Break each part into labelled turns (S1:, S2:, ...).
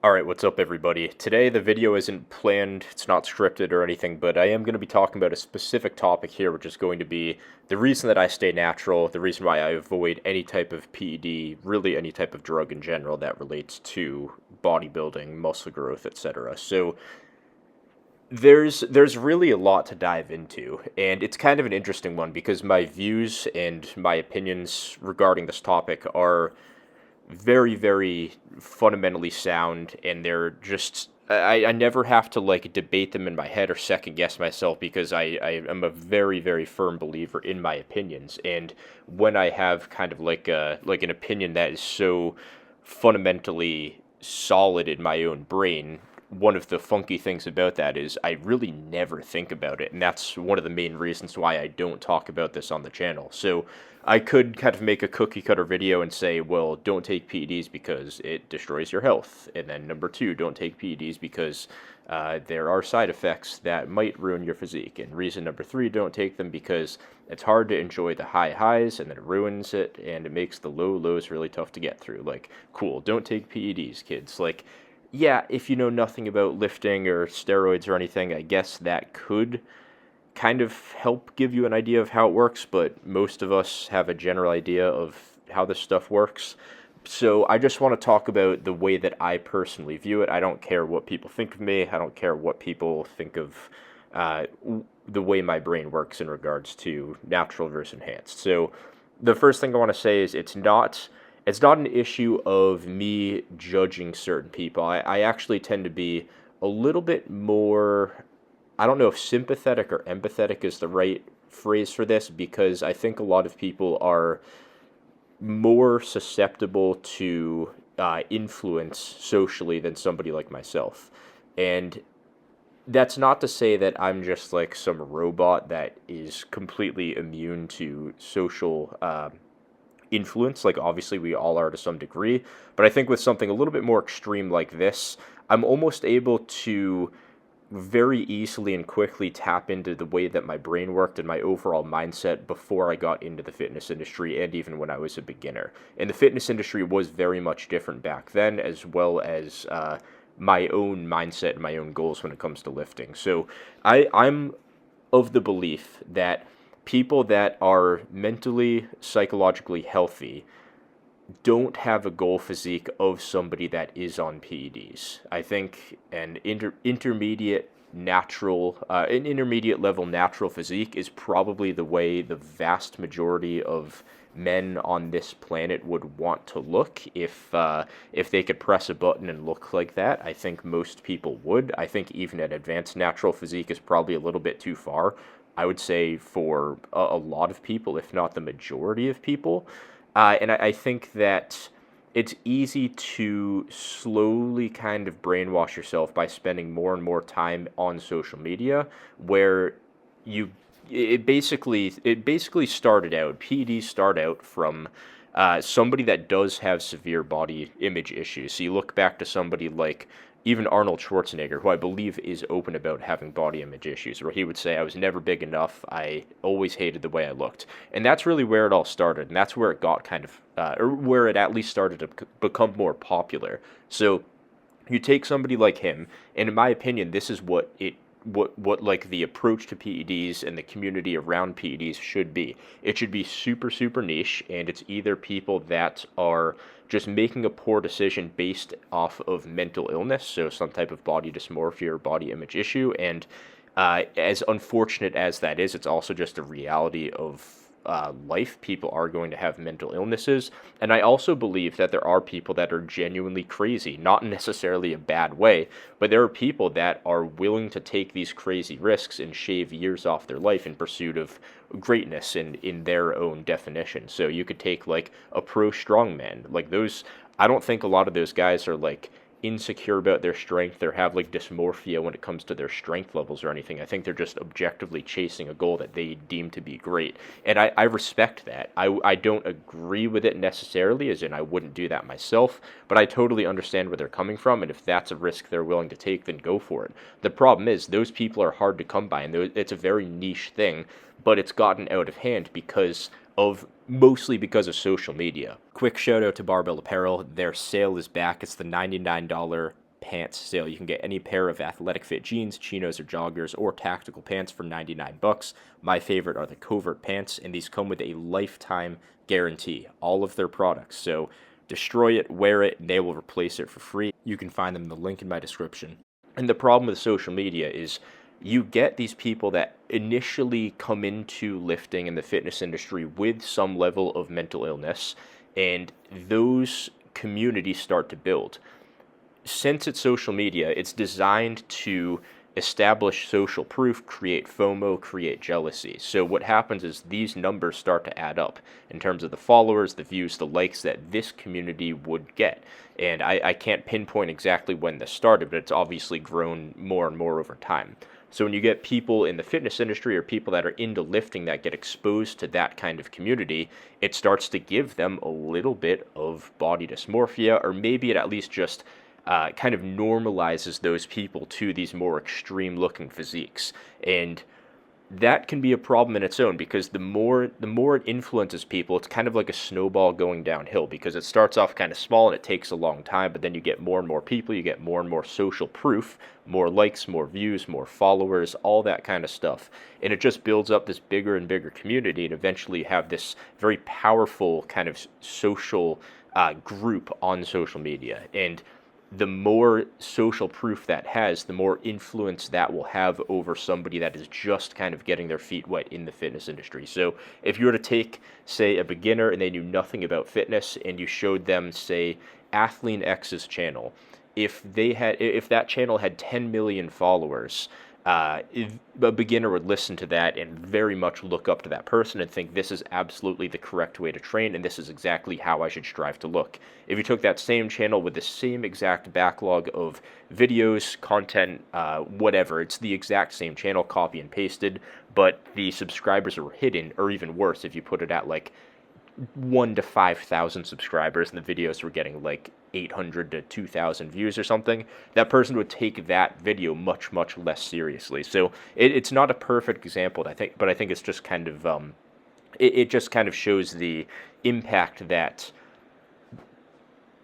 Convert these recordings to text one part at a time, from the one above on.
S1: Alright, what's up everybody? Today the video isn't planned, it's not scripted or anything, but I am going to be talking about a specific topic here, which is going to be the reason that I stay natural, the reason why I avoid any type of PED, really any type of drug in general that relates to bodybuilding, muscle growth, etc. So there's really a lot to dive into, and it's kind of an interesting one because my views and my opinions regarding this topic are very, very fundamentally sound, and they're just I never have to like debate them in my head or second guess myself because I am a very, very firm believer in my opinions. And when I have kind of like an opinion that is so fundamentally solid in my own brain, one of the funky things about that is I really never think about it, and that's one of the main reasons why I don't talk about this on the channel. So I could kind of make a cookie cutter video and say, well, don't take PEDs because it destroys your health, and then number two, don't take PEDs because there are side effects that might ruin your physique, and reason number three, don't take them because it's hard to enjoy the high highs and then it ruins it and it makes the low lows really tough to get through. Like, cool, don't take PEDs, kids. Like, yeah, if you know nothing about lifting or steroids or anything, I guess that could kind of help give you an idea of how it works, but most of us have a general idea of how this stuff works. So I just want to talk about the way that I personally view it. I don't care what people think of me. I don't care what people think of uh, the way my brain works in regards to natural versus enhanced. So the first thing I want to say is it's not an issue of me judging certain people. I actually tend to be a little bit more, I don't know if sympathetic or empathetic is the right phrase for this, because I think a lot of people are more susceptible to influence socially than somebody like myself. And that's not to say that I'm just like some robot that is completely immune to social influence. Like, obviously, we all are to some degree. But I think with something a little bit more extreme like this, I'm almost able to very easily and quickly tap into the way that my brain worked and my overall mindset before I got into the fitness industry and even when I was a beginner. And the fitness industry was very much different back then, as well as my own mindset and my own goals when it comes to lifting. So I'm of the belief that people that are mentally, psychologically healthy don't have a goal physique of somebody that is on PEDs. I think an intermediate level natural physique is probably the way the vast majority of men on this planet would want to look if they could press a button and look like that. I think most people would. I think even an advanced natural physique is probably a little bit too far. I would say for a lot of people, if not the majority of people. And I think that it's easy to slowly kind of brainwash yourself by spending more and more time on social media, where you it basically started out. PEDs start out from somebody that does have severe body image issues. So you look back to somebody like even Arnold Schwarzenegger, who I believe is open about having body image issues, where he would say, I was never big enough, I always hated the way I looked. And that's really where it all started, and that's where it got kind of, or where it at least started to become more popular. So you take somebody like him, and in my opinion, this is what like the approach to PEDs and the community around PEDs should be. It should be super, super niche, and it's either people that are just making a poor decision based off of mental illness, so some type of body dysmorphia or body image issue, and as unfortunate as that is, it's also just a reality of life. People are going to have mental illnesses, and I also believe that there are people that are genuinely crazy, not necessarily a bad way, but there are people that are willing to take these crazy risks and shave years off their life in pursuit of greatness in their own definition. So you could take like a pro strongman, like those. I don't think a lot of those guys are like insecure about their strength or have like dysmorphia when it comes to their strength levels or anything. I think they're just objectively chasing a goal that they deem to be great. And I respect that. I don't agree with it necessarily, as in I wouldn't do that myself, but I totally understand where they're coming from. And if that's a risk they're willing to take, then go for it. The problem is those people are hard to come by, and it's a very niche thing, but it's gotten out of hand mostly because of social media. Quick shout out to Barbell Apparel. Their sale is back. It's the $99 pants sale. You can get any pair of athletic fit jeans, chinos, or joggers, or tactical pants for $99. My favorite are the covert pants, and these come with a lifetime guarantee. All of their products. So destroy it, wear it, and they will replace it for free. You can find them in the link in my description. And the problem with social media is you get these people that initially come into lifting in the fitness industry with some level of mental illness, and those communities start to build. Since it's social media, it's designed to establish social proof, create FOMO, create jealousy. So what happens is these numbers start to add up in terms of the followers, the views, the likes that this community would get. And I can't pinpoint exactly when this started, but it's obviously grown more and more over time. So when you get people in the fitness industry or people that are into lifting that get exposed to that kind of community, it starts to give them a little bit of body dysmorphia, or maybe it at least just kind of normalizes those people to these more extreme looking physiques. And that can be a problem in its own, because the more it influences people, it's kind of like a snowball going downhill, because it starts off kind of small and it takes a long time, but then you get more and more people, you get more and more social proof, more likes, more views, more followers, all that kind of stuff. And it just builds up this bigger and bigger community, and eventually you have this very powerful kind of social group on social media. And the more social proof that has, the more influence that will have over somebody that is just kind of getting their feet wet in the fitness industry. So if you were to take, say, a beginner and they knew nothing about fitness, and you showed them, say, Athlean X's channel, if that channel had 10 million followers, a beginner would listen to that and very much look up to that person and think, this is absolutely the correct way to train, and this is exactly how I should strive to look. If you took that same channel with the same exact backlog of videos, content, whatever, it's the exact same channel, copy and pasted, but the subscribers are hidden, or even worse, if you put it at like 1 to 5,000 subscribers and the videos were getting like 800 to 2,000 views or something, that person would take that video much, much less seriously. So it's not a perfect example, but I think it's just kind of it just kind of shows the impact that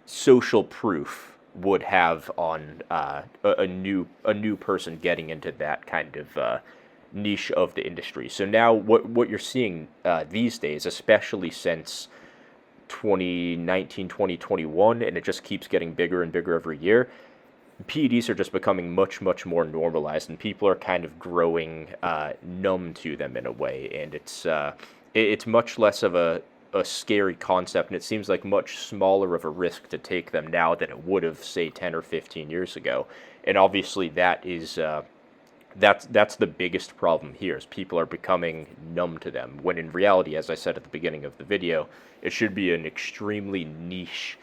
S1: social proof would have on a new person getting into that kind of niche of the industry. So now what you're seeing these days, especially since 2019, 2021, and it just keeps getting bigger and bigger every year, PEDs are just becoming much, much more normalized, and people are kind of growing numb to them in a way, and it's much less of a scary concept, and it seems like much smaller of a risk to take them now than it would have, say, 10 or 15 years ago. And obviously that is that's the biggest problem here, is people are becoming numb to them, when in reality, as I said at the beginning of the video, it should be an extremely niche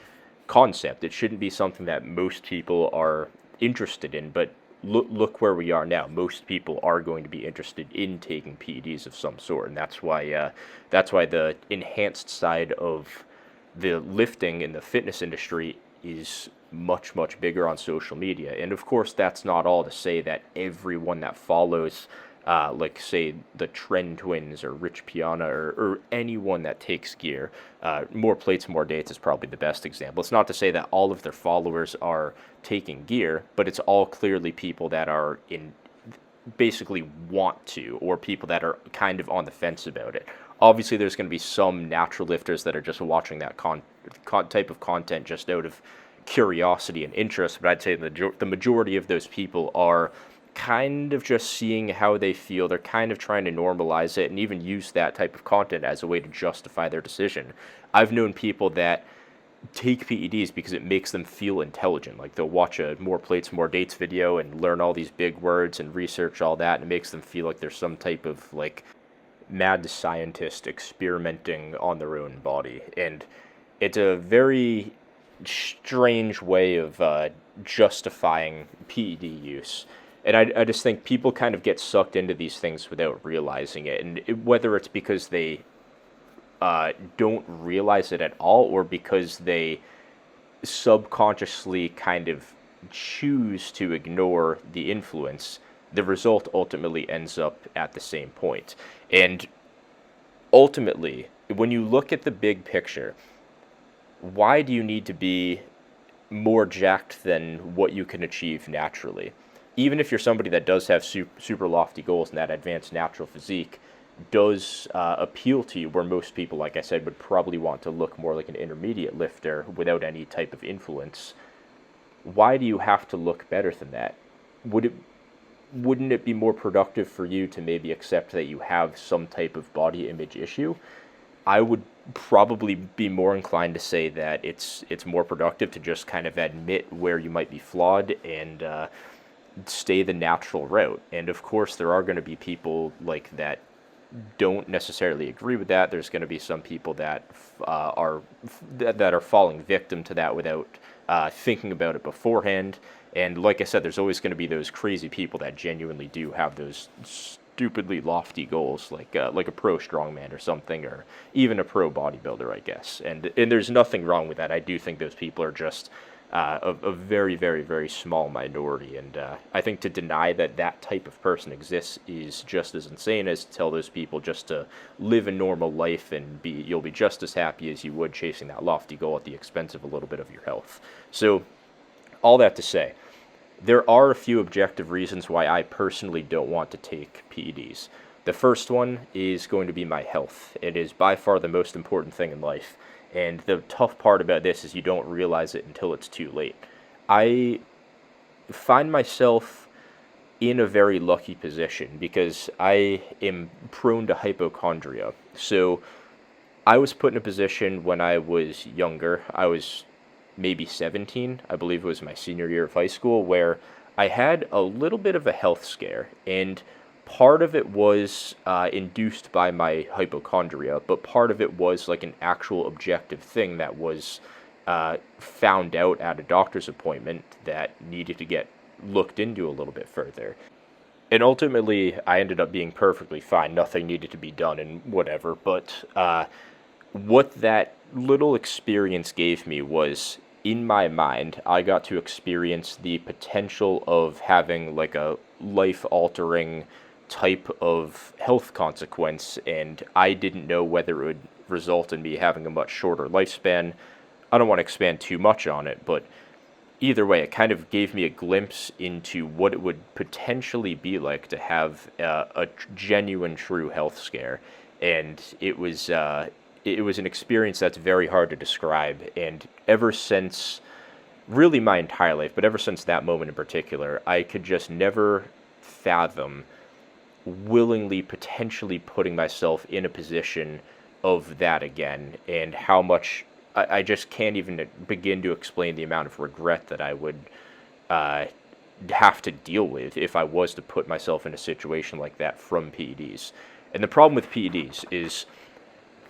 S1: concept. It shouldn't be something that most people are interested in, but look where we are now. Most people are going to be interested in taking PEDs of some sort, and that's why the enhanced side of the lifting in the fitness industry is much, much bigger on social media. And of course, that's not all to say that everyone that follows like, say, the Trend Twins or Rich Piana or anyone that takes gear, More Plates, More Dates is probably the best example. It's not to say that all of their followers are taking gear, but it's all clearly people that are basically want to, or people that are kind of on the fence about it. Obviously, there's going to be some natural lifters that are just watching that type of content just out of curiosity and interest, but I'd say the majority of those people are kind of just seeing how they feel. They're kind of trying to normalize it and even use that type of content as a way to justify their decision. I've known people that take PEDs because it makes them feel intelligent. Like, they'll watch a More Plates, More Dates video and learn all these big words and research all that, and it makes them feel like there's some type of, like, mad scientist experimenting on their own body. And it's a very strange way of justifying PED use. And I just think people kind of get sucked into these things without realizing it. And whether it's because they don't realize it at all, or because they subconsciously kind of choose to ignore the influence, the result ultimately ends up at the same point. And ultimately, when you look at the big picture, why do you need to be more jacked than what you can achieve naturally. Even if you're somebody that does have super lofty goals and that advanced natural physique does appeal to you, where most people, like I said, would probably want to look more like an intermediate lifter without any type of influence, why do you have to look better than that? Wouldn't it be more productive for you to maybe accept that you have some type of body image issue? I would probably be more inclined to say that it's more productive to just kind of admit where you might be flawed and stay the natural route. And of course, there are going to be people like that don't necessarily agree with that. There's going to be some people that are falling victim to that without thinking about it beforehand. And like I said, there's always going to be those crazy people that genuinely do have those stupidly lofty goals, like a pro strongman or something, or even a pro bodybuilder, I guess. And there's nothing wrong with that. I do think those people are just a very, very, very small minority. And I think to deny that that type of person exists is just as insane as to tell those people just to live a normal life and you'll be just as happy as you would chasing that lofty goal at the expense of a little bit of your health. So all that to say, there are a few objective reasons why I personally don't want to take PEDs. The first one is going to be my health. It is by far the most important thing in life. And the tough part about this is you don't realize it until it's too late. I find myself in a very lucky position because I am prone to hypochondria. So I was put in a position when I was younger. I was maybe 17, I believe it was my senior year of high school, where I had a little bit of a health scare. And part of it was induced by my hypochondria, but part of it was like an actual objective thing that was found out at a doctor's appointment that needed to get looked into a little bit further. And ultimately, I ended up being perfectly fine. Nothing needed to be done and whatever. But what that little experience gave me was, in my mind, I got to experience the potential of having like a life-altering type of health consequence, and I didn't know whether it would result in me having a much shorter lifespan. I don't want to expand too much on it, but either way, it kind of gave me a glimpse into what it would potentially be like to have a genuine, true health scare, and it was an experience that's very hard to describe. And ever since, really my entire life, but ever since that moment in particular, I could just never fathom willingly potentially putting myself in a position of that again, and how much I just can't even begin to explain the amount of regret that I would have to deal with if I was to put myself in a situation like that from PEDs. And the problem with PEDs is,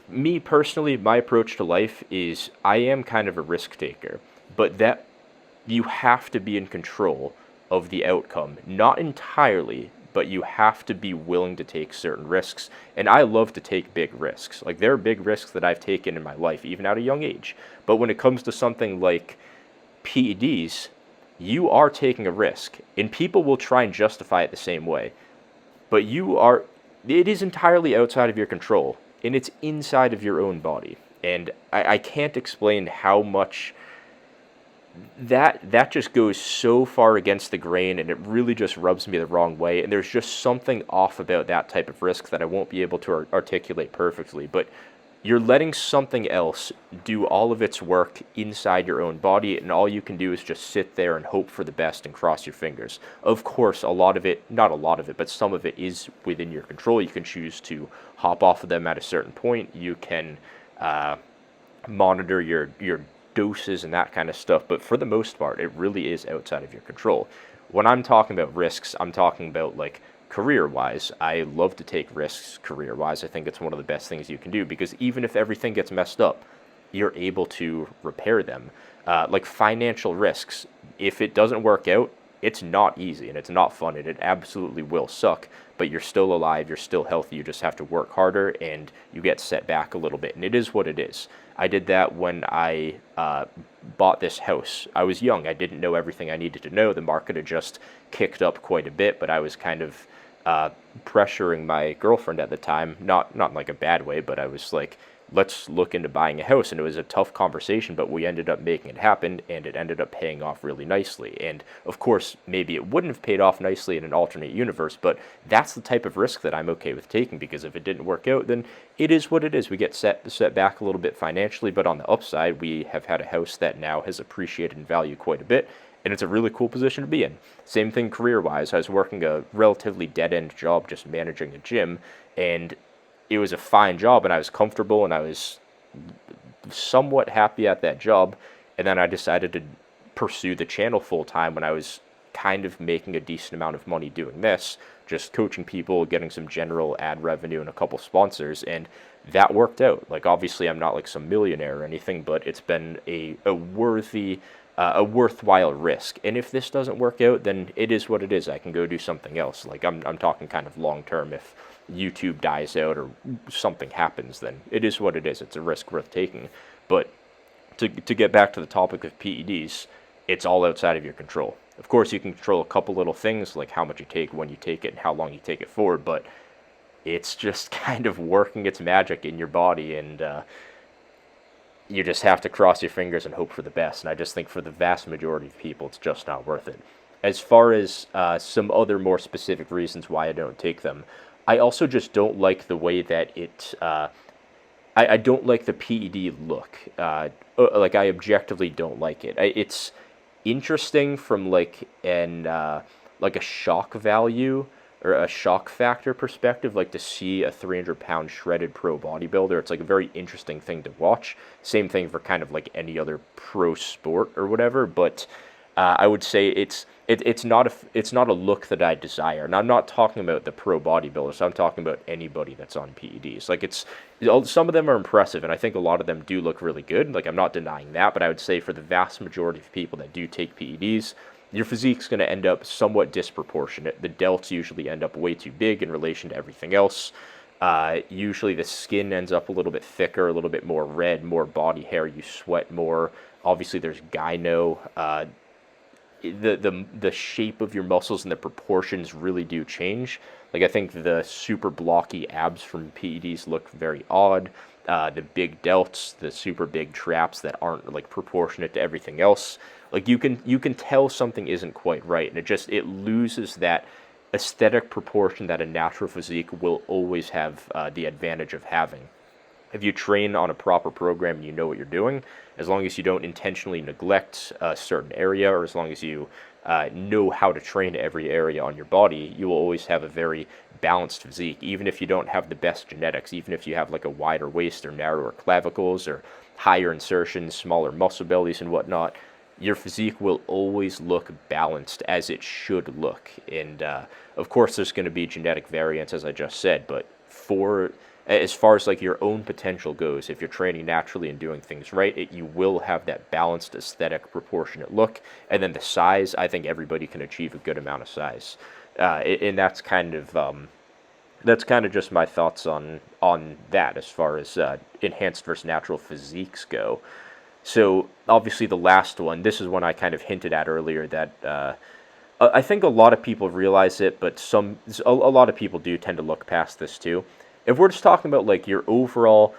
S1: me personally, my approach to life is I am kind of a risk taker, but that you have to be in control of the outcome. Not entirely, but you have to be willing to take certain risks. And I love to take big risks. Like, there are big risks that I've taken in my life, even at a young age. But when it comes to something like PEDs, you are taking a risk. And people will try and justify it the same way. But it is entirely outside of your control. And it's inside of your own body. And I can't explain how much that just goes so far against the grain, and it really just rubs me the wrong way. And there's just something off about that type of risk that I won't be able to articulate perfectly. But you're letting something else do all of its work inside your own body, and all you can do is just sit there and hope for the best and cross your fingers. Of course, not a lot of it, but some of it is within your control. You can choose to hop off of them at a certain point. You can monitor your doses and that kind of stuff, but for the most part, it really is outside of your control. When I'm talking about risks, I'm talking about like career-wise. I love to take risks career-wise. I think it's one of the best things you can do, because even if everything gets messed up, you're able to repair them. Like financial risks, if it doesn't work out, it's not easy and it's not fun, and it absolutely will suck, but you're still alive, you're still healthy, you just have to work harder, and you get set back a little bit, and it is what it is. I did that when I bought this house. I was young, I didn't know everything I needed to know. The market had just kicked up quite a bit, but I was kind of pressuring my girlfriend at the time, not in like a bad way, but I was like, let's look into buying a house. And it was a tough conversation, but we ended up making it happen, and it ended up paying off really nicely. And of course, maybe it wouldn't have paid off nicely in an alternate universe, but that's the type of risk that I'm okay with taking, because if it didn't work out, then it is what it is. We get set back a little bit financially, but on the upside, we have had a house that now has appreciated in value quite a bit, and it's a really cool position to be in. Same thing career-wise. I was working a relatively dead-end job, just managing a gym, and it was a fine job, and I was comfortable, and I was somewhat happy at that job. And then I decided to pursue the channel full-time when I was kind of making a decent amount of money doing this, just coaching people, getting some general ad revenue and a couple sponsors, and that worked out. Like, obviously, I'm not like some millionaire or anything, but it's been a worthwhile risk. And if this doesn't work out, then it is what it is. I can go do something else. Like, I'm talking kind of long term. If YouTube dies out or something happens, then it is what it is. It's a risk worth taking. But to get back to the topic of PEDs, it's all outside of your control. Of course, you can control a couple little things, like how much you take, when you take it, and how long you take it for, but it's just kind of working its magic in your body, and you just have to cross your fingers and hope for the best. And I just think for the vast majority of people, it's just not worth it. As far as some other more specific reasons why I don't take them, I also just don't like the way that it... I don't like the PED look. Like, I objectively don't like it. It's interesting from like a shock value or a shock factor perspective, like to see a 300-pound shredded pro bodybuilder. It's like a very interesting thing to watch. Same thing for kind of like any other pro sport or whatever, but I would say it's not a look that I desire. And I'm not talking about the pro bodybuilders. I'm talking about anybody that's on PEDs. Like, some of them are impressive, and I think a lot of them do look really good. Like, I'm not denying that, but I would say for the vast majority of people that do take PEDs, your physique's going to end up somewhat disproportionate. The delts usually end up way too big in relation to everything else. Usually the skin ends up a little bit thicker, a little bit more red, more body hair. You sweat more. Obviously, there's gyno. The shape of your muscles and the proportions really do change. Like, I think the super blocky abs from PEDs look very odd. The big delts, the super big traps that aren't like proportionate to everything else. Like, you can tell something isn't quite right, and it loses that aesthetic proportion that a natural physique will always have the advantage of having. If you train on a proper program and you know what you're doing, as long as you don't intentionally neglect a certain area, or as long as you know how to train every area on your body, you will always have a very balanced physique. Even if you don't have the best genetics, even if you have like a wider waist or narrower clavicles or higher insertions, smaller muscle bellies and whatnot, your physique will always look balanced, as it should look. And of course, there's going to be genetic variance, as I just said, but as far as like your own potential goes, if you're training naturally and doing things right, you will have that balanced, aesthetic, proportionate look. And then the size, I think everybody can achieve a good amount of size, and that's kind of just my thoughts on that as far as enhanced versus natural physiques go. So obviously the last one, this is one I kind of hinted at earlier, that I think a lot of people realize it, but a lot of people do tend to look past this too. If we're just talking about like your overall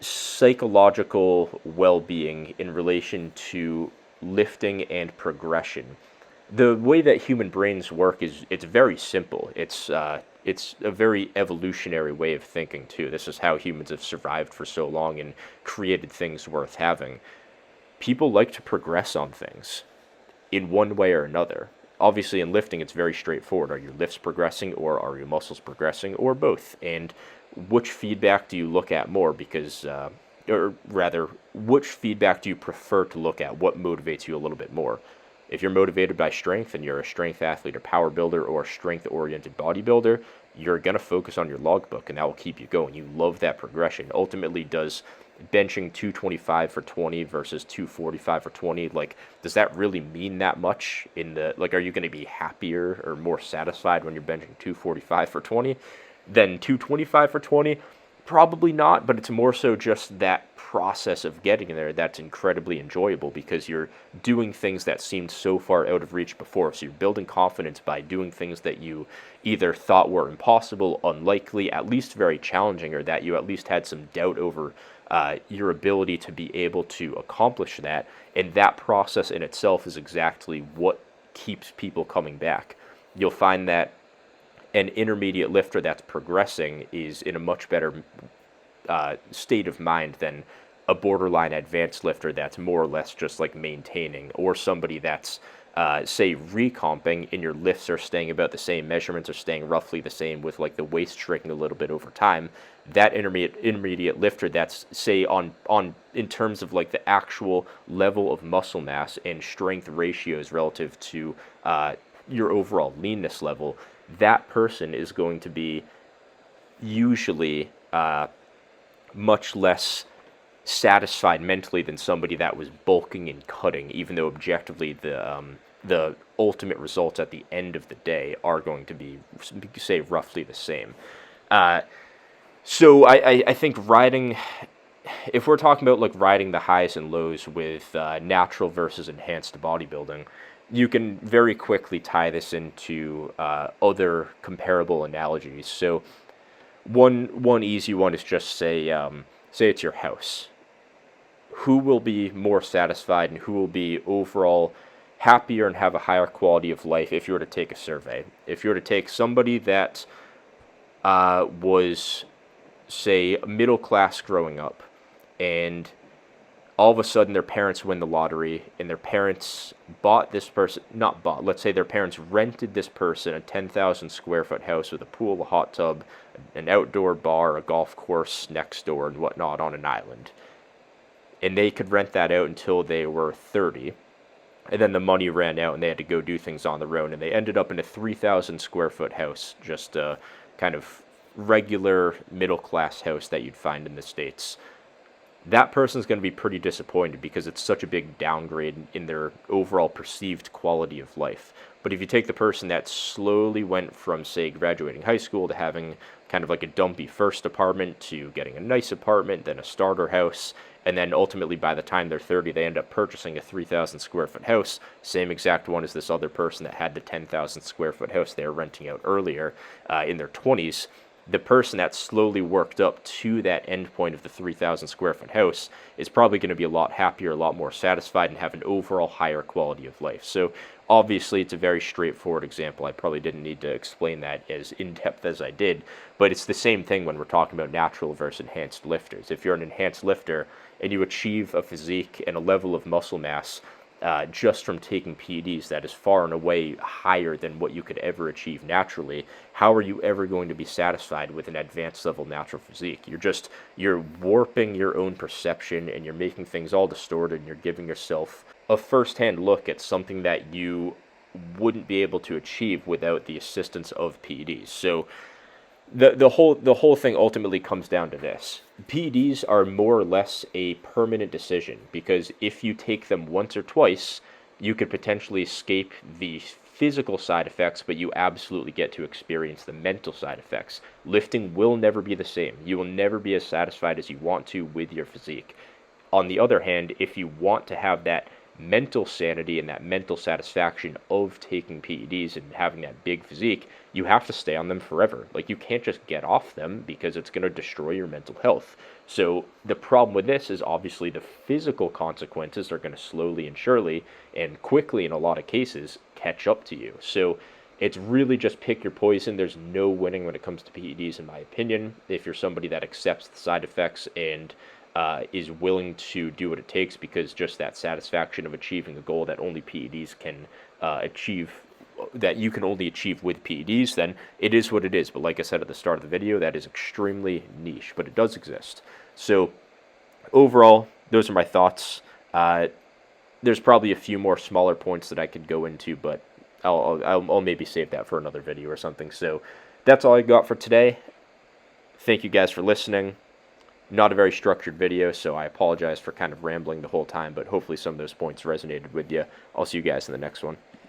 S1: psychological well-being in relation to lifting and progression, the way that human brains work it's very simple. It's a very evolutionary way of thinking too. This is how humans have survived for so long and created things worth having. People like to progress on things in one way or another. Obviously, in lifting, it's very straightforward. Are your lifts progressing, or are your muscles progressing, or both? And which feedback do you look at more? Because, or rather, which feedback do you prefer to look at? What motivates you a little bit more? If you're motivated by strength and you're a strength athlete or power builder or a strength-oriented bodybuilder, you're going to focus on your logbook, and that will keep you going. You love that progression. Ultimately, does benching 225 for 20 versus 245 for 20, like, does that really mean that much are you going to be happier or more satisfied when you're benching 245 for 20 than 225 for 20? Probably not, but it's more so just that process of getting there that's incredibly enjoyable, because you're doing things that seemed so far out of reach before. So you're building confidence by doing things that you either thought were impossible, unlikely, at least very challenging, or that you at least had some doubt over your ability to be able to accomplish that. And that process in itself is exactly what keeps people coming back. You'll find that an intermediate lifter that's progressing is in a much better state of mind than a borderline advanced lifter that's more or less just like maintaining, or somebody that's say recomping and your lifts are staying about the same, measurements are staying roughly the same with like the waist shrinking a little bit over time. That intermediate lifter that's say on in terms of like the actual level of muscle mass and strength ratios relative to your overall leanness level, that person is going to be usually much less satisfied mentally than somebody that was bulking and cutting, even though objectively the ultimate results at the end of the day are going to be, say, roughly the same. So I think riding, if we're talking about like riding the highs and lows with natural versus enhanced bodybuilding, you can very quickly tie this into other comparable analogies. So one easy one is just say it's your house. Who will be more satisfied and who will be overall happier and have a higher quality of life if you were to take a survey? If you were to take somebody that was, say, middle class growing up, and all of a sudden their parents win the lottery, and their parents bought this person, not bought, let's say their parents rented this person a 10,000 square foot house with a pool, a hot tub, an outdoor bar, a golf course next door, and whatnot on an island. And they could rent that out until they were 30. And then the money ran out and they had to go do things on their own. And they ended up in a 3,000 square foot house, just a kind of regular middle class house that you'd find in the States. That person's going to be pretty disappointed because it's such a big downgrade in their overall perceived quality of life. But if you take the person that slowly went from, say, graduating high school to having kind of like a dumpy first apartment to getting a nice apartment, then a starter house, and then ultimately by the time they're 30, they end up purchasing a 3,000 square foot house, same exact one as this other person that had the 10,000 square foot house they were renting out earlier in their 20s. The person that slowly worked up to that end point of the 3,000 square foot house is probably going to be a lot happier, a lot more satisfied, and have an overall higher quality of life. So obviously it's a very straightforward example. I probably didn't need to explain that as in-depth as I did, but it's the same thing when we're talking about natural versus enhanced lifters. If you're an enhanced lifter and you achieve a physique and a level of muscle mass just from taking PEDs that is far and away higher than what you could ever achieve naturally, how are you ever going to be satisfied with an advanced level natural physique? You're warping your own perception and you're making things all distorted, and you're giving yourself a first-hand look at something that you wouldn't be able to achieve without the assistance of PEDs. So the whole thing ultimately comes down to this. PEDs are more or less a permanent decision, because if you take them once or twice, you could potentially escape the physical side effects, but you absolutely get to experience the mental side effects. Lifting will never be the same. You will never be as satisfied as you want to with your physique. On the other hand, if you want to have that mental sanity and that mental satisfaction of taking PEDs and having that big physique, you have to stay on them forever. Like, you can't just get off them because it's going to destroy your mental health. So the problem with this is obviously the physical consequences are going to slowly and surely and quickly in a lot of cases catch up to you. So it's really just pick your poison. There's no winning when it comes to PEDs, in my opinion. If you're somebody that accepts the side effects and is willing to do what it takes, because just that satisfaction of achieving a goal that only PEDs can achieve, that you can only achieve with PEDs, then it is what it is. But like I said at the start of the video, that is extremely niche, but it does exist. So overall, those are my thoughts. There's probably a few more smaller points that I could go into, but I'll maybe save that for another video or something. So that's all I got for today. Thank you guys for listening. Not a very structured video, so I apologize for kind of rambling the whole time, but hopefully some of those points resonated with you. I'll see you guys in the next one.